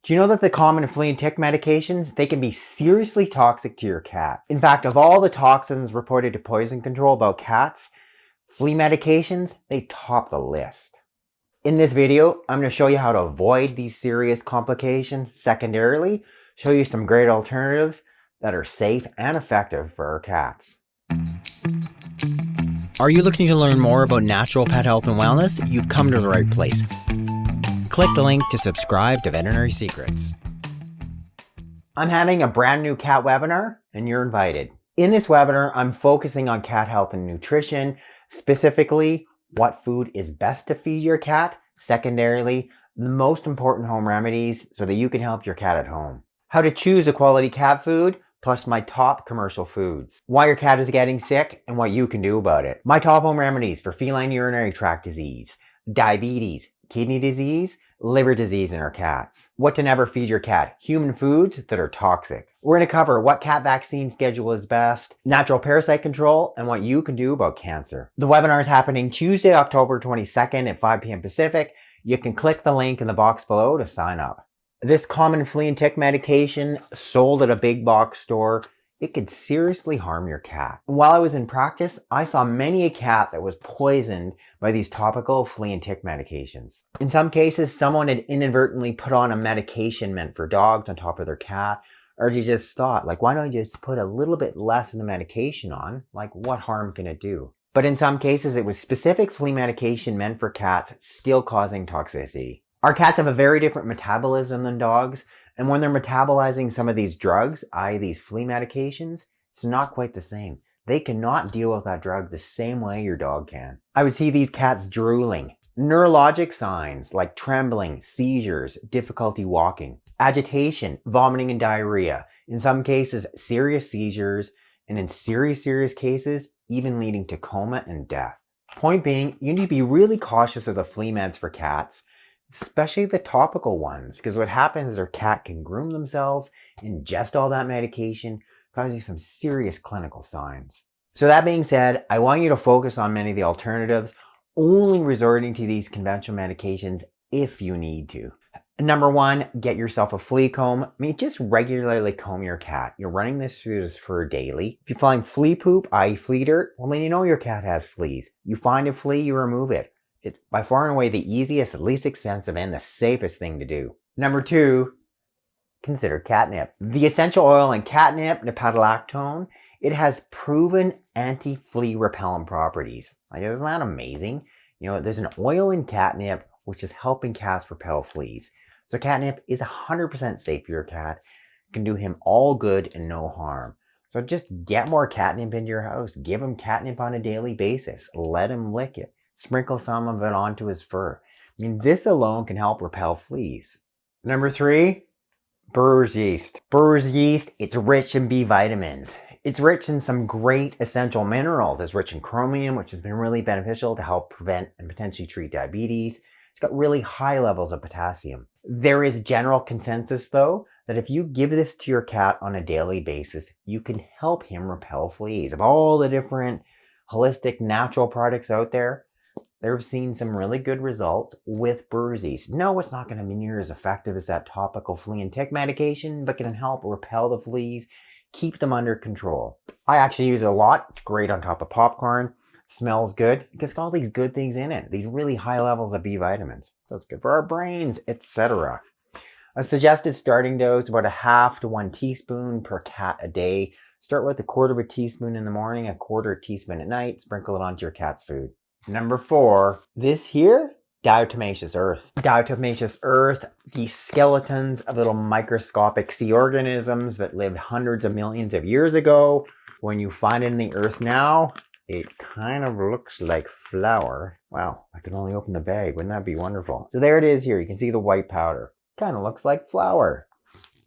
Do you know that the common flea and tick medications, they can be seriously toxic to your cat? In fact, of all the toxins reported to poison control about cats, flea medications, they top the list. In this video, I'm going to show you how to avoid these serious complications. Secondarily, show you some great alternatives that are safe and effective for our cats. Are you looking to learn more about natural pet health and wellness? You've come to the right place. Click the link to subscribe to Veterinary Secrets. I'm having a brand new cat webinar and you're invited. In this webinar, I'm focusing on cat health and nutrition, specifically what food is best to feed your cat. Secondarily, the most important home remedies so that you can help your cat at home. How to choose a quality cat food, plus my top commercial foods. Why your cat is getting sick and what you can do about it. My top home remedies for feline urinary tract disease, diabetes, kidney disease, liver disease in our cats. What to never feed your cat. Human foods that are toxic. We're going to cover what cat vaccine schedule is best, natural parasite control, and what you can do about cancer. The webinar is happening Tuesday, October 22nd at 5 p.m. Pacific. You can click the link in the box below to sign up. This common flea and tick medication sold at a big box store, it could seriously harm your cat. While I was in practice, I saw many a cat that was poisoned by these topical flea and tick medications. In some cases, someone had inadvertently put on a medication meant for dogs on top of their cat, or you just thought, like, why don't you just put a little bit less of the medication on? Like, what harm can it do? But in some cases, it was specific flea medication meant for cats, still causing toxicity. Our cats have a very different metabolism than dogs, and when they're metabolizing some of these drugs, i.e. these flea medications, it's not quite the same. They cannot deal with that drug the same way your dog can. I would see these cats drooling, neurologic signs like trembling, seizures, difficulty walking, agitation, vomiting and diarrhea, in some cases serious seizures, and in serious cases, even leading to coma and death. Point being, you need to be really cautious of the flea meds for cats, especially the topical ones, because what happens is their cat can groom themselves, ingest all that medication, causing some serious clinical signs. So that being said, I want you to focus on many of the alternatives, only resorting to these conventional medications if you need to. Number one, get yourself a flea comb. Just regularly comb your cat. You're running this through this fur daily. If you find flea poop, i.e. flea dirt, well then you know your cat has fleas. You find a flea, you remove it. It's by far and away the easiest, least expensive, and the safest thing to do. Number two, consider catnip. The essential oil in catnip, nipatolactone, it has proven anti-flea repellent properties. Like, isn't that amazing? You know, there's an oil in catnip which is helping cats repel fleas. So catnip is 100% safe for your cat. It can do him all good and no harm. So just get more catnip into your house. Give him catnip on a daily basis. Let him lick it. Sprinkle some of it onto his fur. This alone can help repel fleas. Number three, brewer's yeast. Brewer's yeast, it's rich in B vitamins. It's rich in some great essential minerals. It's rich in chromium, which has been really beneficial to help prevent and potentially treat diabetes. It's got really high levels of potassium. There is general consensus, though, that if you give this to your cat on a daily basis, you can help him repel fleas. Of all the different holistic natural products out there, they've seen some really good results with brewer's yeast. No, it's not going to be near as effective as that topical flea and tick medication, but can help repel the fleas, keep them under control. I actually use it a lot. It's great on top of popcorn. Smells good. It's got all these good things in it. These really high levels of B vitamins. So it's good for our brains, etc. A suggested starting dose, about 1/2 to 1 teaspoon per cat a day. Start with 1/4 teaspoon in the morning, 1/4 teaspoon at night. Sprinkle it onto your cat's food. Number four, this here, Diatomaceous earth. Diatomaceous earth, the skeletons of little microscopic sea organisms that lived hundreds of millions of years ago. When you find it in the earth now, it kind of looks like flour. Wow, I can only open the bag. Wouldn't that be wonderful? So there it is here. You can see the white powder. Kind of looks like flour.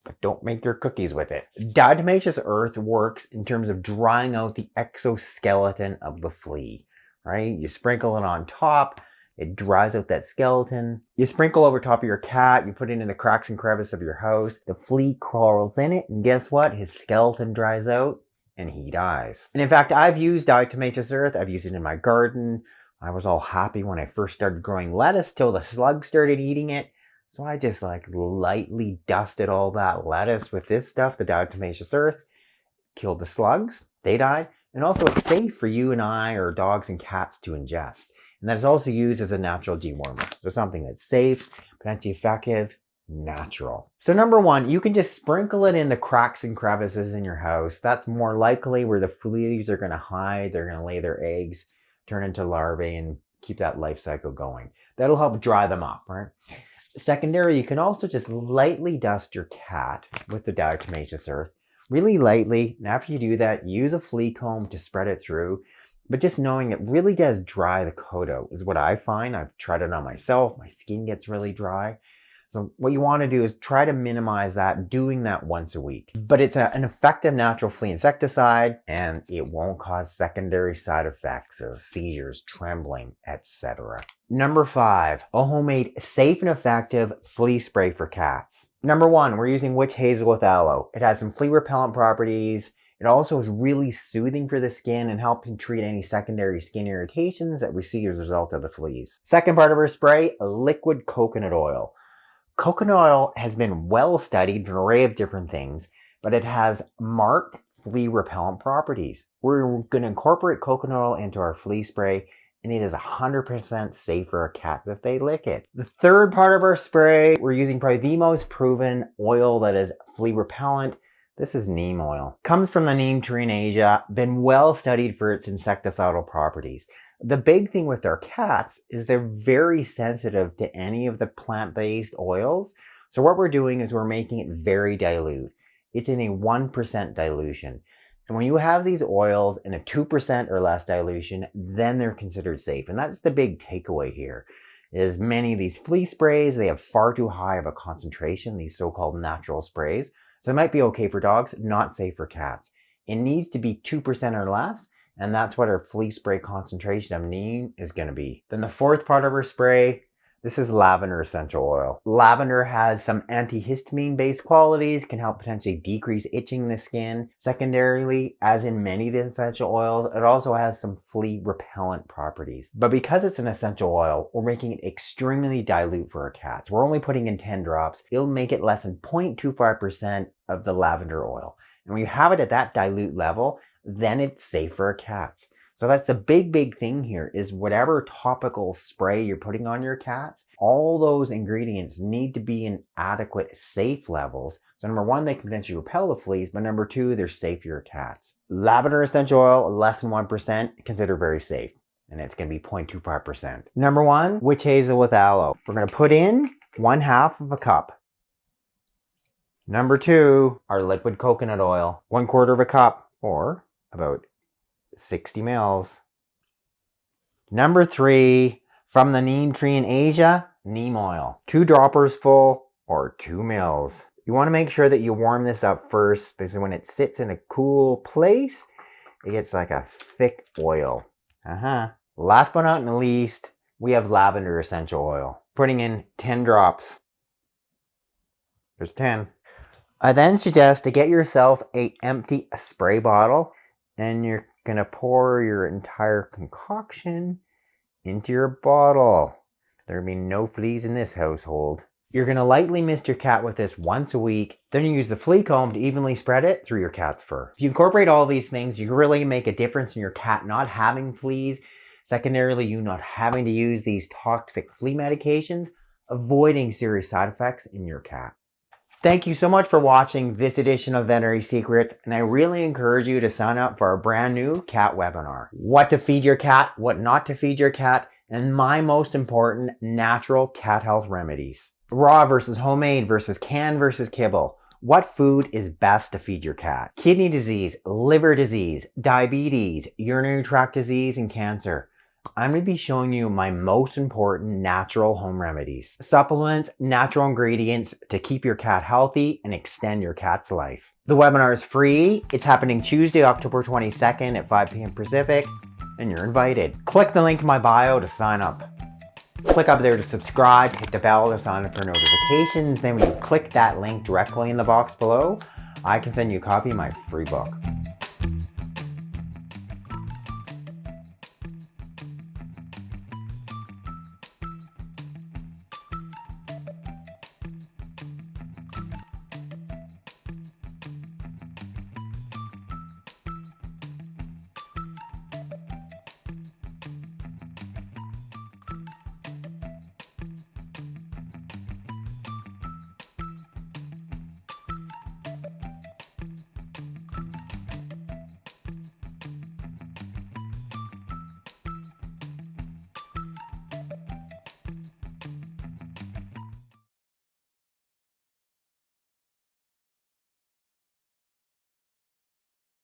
But don't make your cookies with it. Diatomaceous earth works in terms of drying out the exoskeleton of the flea. Right? You sprinkle it on top, it dries out that skeleton. You sprinkle over top of your cat, you put it in the cracks and crevices of your house. The flea crawls in it, and guess what? His skeleton dries out, and he dies. And in fact, I've used Diatomaceous earth. I've used it in my garden. I was all happy when I first started growing lettuce till the slugs started eating it. So I just like lightly dusted all that lettuce with this stuff, the diatomaceous earth, killed the slugs, they died, and also it's safe for you and I or dogs and cats to ingest. And that is also used as a natural dewormer. So something that's safe, potentially effective, natural. So number one, you can just sprinkle it in the cracks and crevices in your house. That's more likely where the fleas are going to hide, they're going to lay their eggs, turn into larvae, and keep that life cycle going. That'll help dry them up, right? Secondary, you can also just lightly dust your cat with the diatomaceous earth, really lightly. And after you do that, use a flea comb to spread it through. But just knowing it really does dry the coat out is what I find. I've tried it on myself. My skin gets really dry. So what you want to do is try to minimize that, doing that once a week. But it's an effective natural flea insecticide, and it won't cause secondary side effects as seizures, trembling, etc. Number 5, a homemade safe and effective flea spray for cats. Number 1, we're using witch hazel with aloe. It has some flea repellent properties. It also is really soothing for the skin and helping treat any secondary skin irritations that we see as a result of the fleas. Second part of our spray, liquid coconut oil. Coconut oil has been well studied for an array of different things, but it has marked flea repellent properties. We're going to incorporate coconut oil into our flea spray, and it is 100% safe for our cats if they lick it. The third part of our spray, we're using probably the most proven oil that is flea repellent. This is neem oil. Comes from the neem tree in Asia, been well studied for its insecticidal properties. The big thing with our cats is they're very sensitive to any of the plant-based oils. So what we're doing is we're making it very dilute. It's in a 1% dilution. And when you have these oils in a 2% or less dilution, then they're considered safe. And that's the big takeaway here, is many of these flea sprays, they have far too high of a concentration, these so-called natural sprays. So it might be okay for dogs, not safe for cats. It needs to be 2% or less, and that's what our flea spray concentration of neem is going to be. Then the fourth part of our spray, this is lavender essential oil. Lavender has some antihistamine-based qualities, can help potentially decrease itching in the skin. Secondarily, as in many of the essential oils, it also has some flea repellent properties. But because it's an essential oil, we're making it extremely dilute for our cats. We're only putting in 10 drops. It'll make it less than 0.25% of the lavender oil. And when you have it at that dilute level, then it's safe for our cats. So that's the big thing here, is whatever topical spray you're putting on your cats, all those ingredients need to be in adequate safe levels. So number 1, they can potentially repel the fleas, but number 2, they're safe for your cats. Lavender essential oil, less than 1%, consider very safe. And it's going to be 0.25%. Number 1, witch hazel with aloe. We're going to put in 1/2 of a cup. Number 2, our liquid coconut oil, 1/4 of a cup, or about 60 mils. Number 3, from the neem tree in Asia, neem oil. 2 droppers full or 2 mils. You want to make sure that you warm this up first, because when it sits in a cool place, it gets like a thick oil. Last but not least, we have lavender essential oil. Putting in 10 drops. There's 10. I then suggest to get yourself an empty spray bottle, and you're going to pour your entire concoction into your bottle. There'll be no fleas in this household. You're going to lightly mist your cat with this once a week. Then you use the flea comb to evenly spread it through your cat's fur. If you incorporate all these things, you can really make a difference in your cat not having fleas. Secondarily, you not having to use these toxic flea medications, avoiding serious side effects in your cat. Thank you so much for watching this edition of Veterinary Secrets, and I really encourage you to sign up for our brand new cat webinar. What to feed your cat, what not to feed your cat, and my most important natural cat health remedies. Raw versus homemade versus canned versus kibble. What food is best to feed your cat? Kidney disease, liver disease, diabetes, urinary tract disease, and cancer. I'm going to be showing you my most important natural home remedies. Supplements, natural ingredients to keep your cat healthy and extend your cat's life. The webinar is free. It's happening Tuesday, October 22nd at 5 p.m. Pacific, and you're invited. Click the link in my bio to sign up. Click up there to subscribe, hit the bell to sign up for notifications. Then when you click that link directly in the box below, I can send you a copy of my free book.